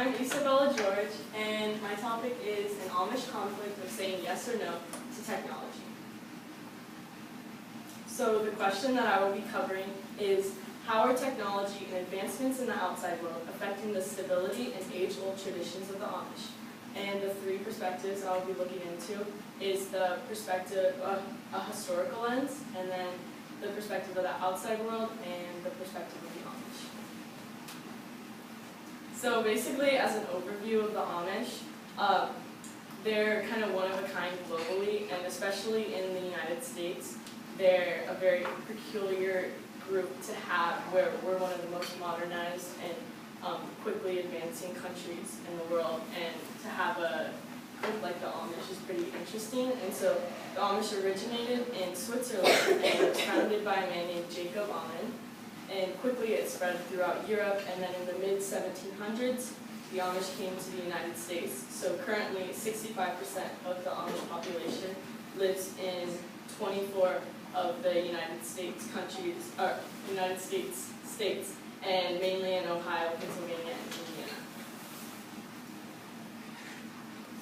I'm Isabella George, and my topic is an Amish conflict of saying yes or no to technology. So the question that I will be covering is, how are technology and advancements in the outside world affecting the stability and age-old traditions of the Amish? And the three perspectives I'll be looking into is the perspective of a historical lens, and then the perspective of the outside world, and the perspective of the Amish. So basically, as an overview of the Amish, they're kind of one of a kind globally, and especially in the United States, they're a very peculiar group to have, where we're one of the most modernized and quickly advancing countries in the world, and to have a group like the Amish is pretty interesting. And so the Amish originated in Switzerland and was founded by a man named Jacob Amen, and quickly it spread throughout Europe, and then in the mid-1700s the Amish came to the United States. So currently 65% of the Amish population lives in 24 of the United States states, and mainly in Ohio, Pennsylvania, and Indiana.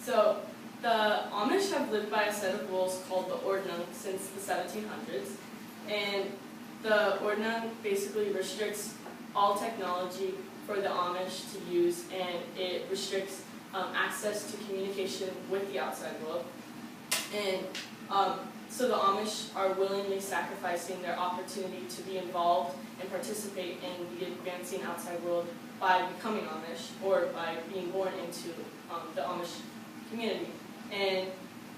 So the Amish have lived by a set of rules called the Ordnung since the 1700s, and the Ordnung basically restricts all technology for the Amish to use, and it restricts access to communication with the outside world. And so the Amish are willingly sacrificing their opportunity to be involved and participate in the advancing outside world by becoming Amish, or by being born into the Amish community. And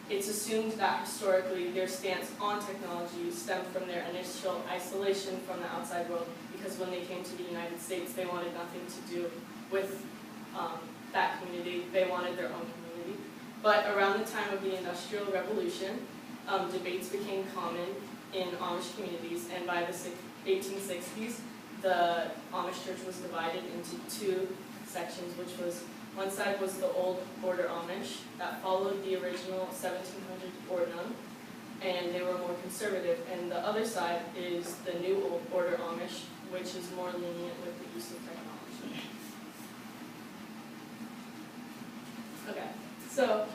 it's assumed that historically their stance on technology stemmed from their initial isolation from the outside world, because when they came to the United States, they wanted nothing to do with that community. They wanted their own community. But around the time of the Industrial Revolution, debates became common in Amish communities, and by the 1860s, the Amish church was divided into two sections, which was, one side was the Old Order Amish that followed the original 1700 Ordnung, and they were more conservative, and the other side is the New Old Order Amish, which is more lenient with the use of technology. Okay, so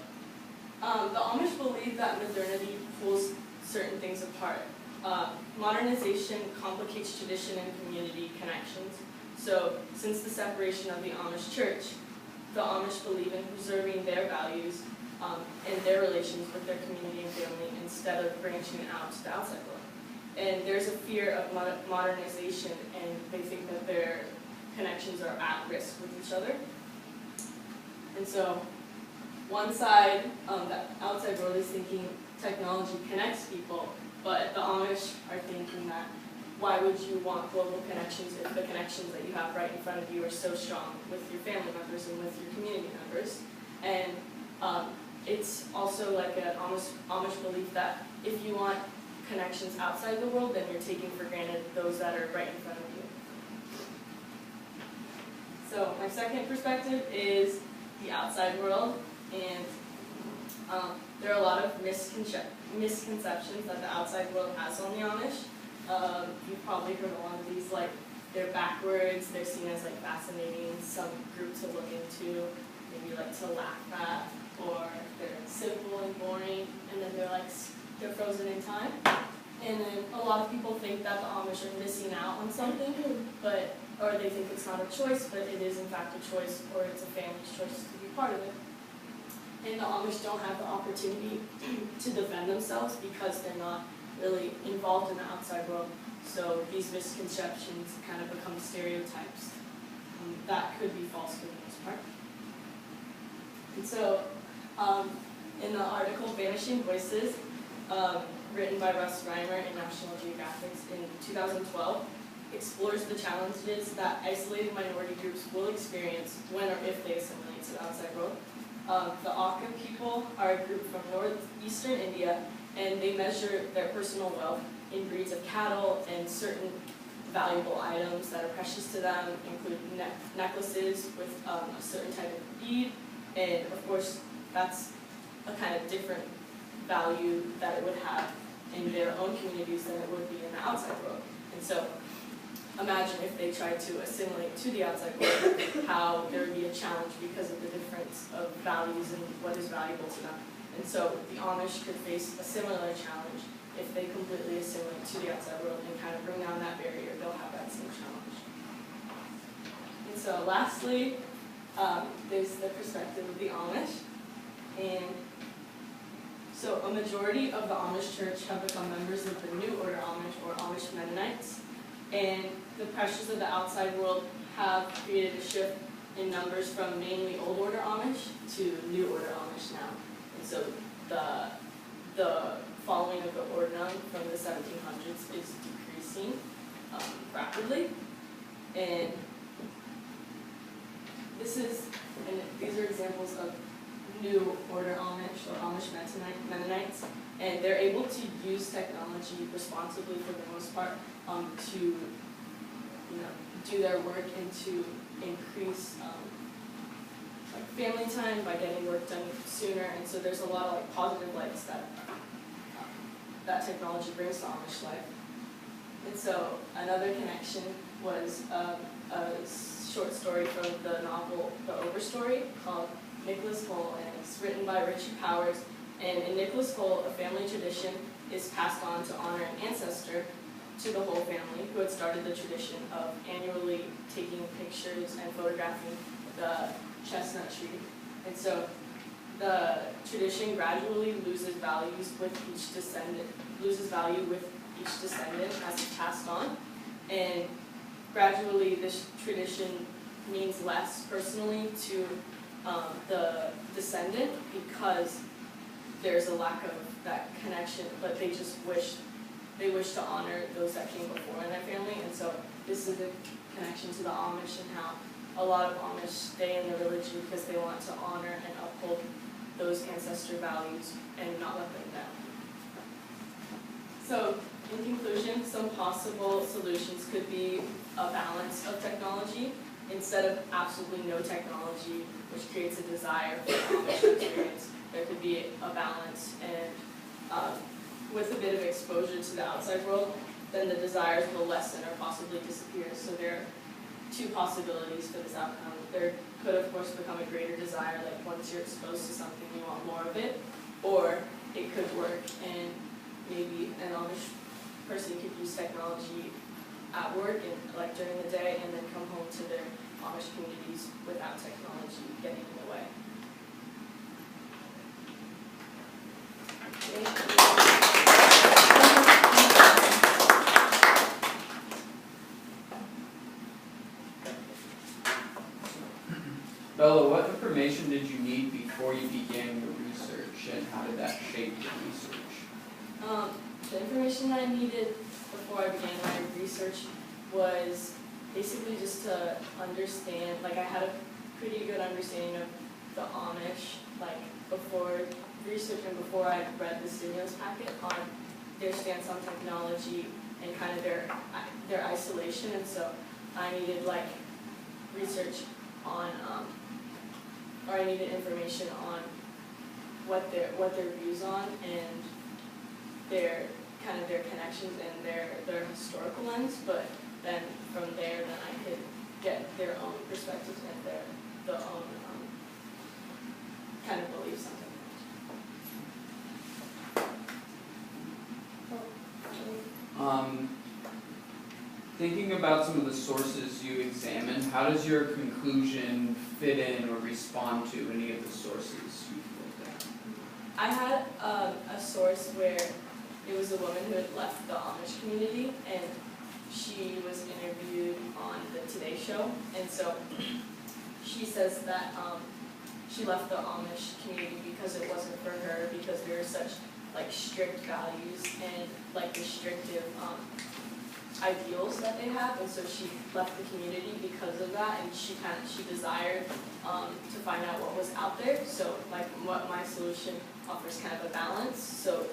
the Amish believe that modernity pulls certain things apart. Modernization complicates tradition and community connections. So since the separation of the Amish church, the Amish believe in preserving their values and their relations with their community and family instead of branching out to the outside world. And there's a fear of modernization, and they think that their connections are at risk with each other. And so one side, the outside world, is thinking technology connects people, but the Amish are thinking that why would you want global connections if the connections that you have right in front of you are so strong with your family members and with your community members? And it's also like an Amish belief that if you want connections outside the world, then you're taking for granted those that are right in front of you. So my second perspective is the outside world, and there are a lot of misconceptions that the outside world has on the Amish. You've probably heard a lot of these, like they're backwards, they're seen as like fascinating, some group to look into, maybe like to laugh at, or they're simple and boring, and then they're frozen in time. And then a lot of people think that the Amish are missing out on something, or they think it's not a choice, but it is in fact a choice, or it's a family's choice to be part of it. And the Amish don't have the opportunity to defend themselves because they're not really involved in the outside world. So these misconceptions kind of become stereotypes that could be false for the most part. And so in the article Vanishing Voices, written by Russ Reimer in National Geographic in 2012, explores the challenges that isolated minority groups will experience when or if they assimilate to the outside world. The Aka people are a group from northeastern India, and they measure their personal wealth in breeds of cattle and certain valuable items that are precious to them, include necklaces with a certain type of bead, and of course that's a kind of different value that it would have in their own communities than it would be in the outside world. And so imagine if they tried to assimilate to the outside world, how there would be a challenge because of the difference of values and what is valuable to them. And so the Amish could face a similar challenge if they completely assimilate to the outside world and kind of bring down that barrier. They'll have that same challenge. And so lastly, there's the perspective of the Amish. And so a majority of the Amish church have become members of the New Order Amish or Amish Mennonites. And the pressures of the outside world have created a shift in numbers from mainly Old Order Amish to New Order Amish now. And so the following of the Ordnung from the 1700s is decreasing rapidly. And these are examples of New Order Amish or Amish Mennonites, and they're able to use technology responsibly for the most part to do their work and to increase like family time by getting work done sooner. And so there's a lot of like positive lights that that technology brings to Amish life. And so another connection was a short story from the novel The Overstory called Nicholas Cole, and it's written by Richie Powers. And in Nicholas Cole, a family tradition is passed on to honor an ancestor to the whole family who had started the tradition of annually taking pictures and photographing the chestnut tree. And so the tradition gradually loses value with each descendant as it's passed on. And gradually this tradition means less personally to the descendant because there's a lack of that connection, but they wish to honor those that came before in their family. And so this is a connection to the Amish and how a lot of Amish stay in their religion because they want to honor and uphold those ancestor values and not let them down. So in conclusion, some possible solutions could be a balance of technology instead of absolutely no technology, which creates a desire for Amish experience. There could be a balance, and with a bit of exposure to the outside world, then the desires will lessen or possibly disappear. So there are two possibilities for this outcome. There could, of course, become a greater desire, like once you're exposed to something, you want more of it, or it could work, and maybe an Amish person could use technology at work and like during the day, and then come home to their Amish communities without technology getting in the way. Thank you. Bella, what information did you need before you began your research, and how did that shape your research? The information I needed before I began my research was basically just to understand, like I had a pretty good understanding of the Amish, like before research and before I read the stimulus packet on their stance on technology and kind of their isolation. And so I needed like research on, or I needed information on what their views on and their connections and their historical lens, but then from there then I could get their own perspectives and their own kind of beliefs on technology. Thinking about some of the sources you examined, how does your conclusion fit in or respond to any of the sources you've looked at? I had a source where it was a woman who had left the Amish community, and she was interviewed on the Today Show, and so she says that she left the Amish community because it wasn't for her, because there were such like strict values and like restrictive ideals that they have, and so she left the community because of that, and she desired to find out what was out there. So like what my solution offers kind of a balance. So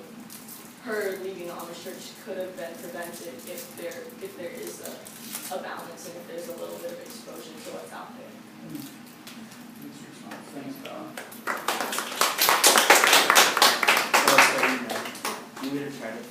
her leaving the Amish church could have been prevented if there is a balance and if there's a little bit of exposure to what's out there. Thanks, Bella. You would have tried to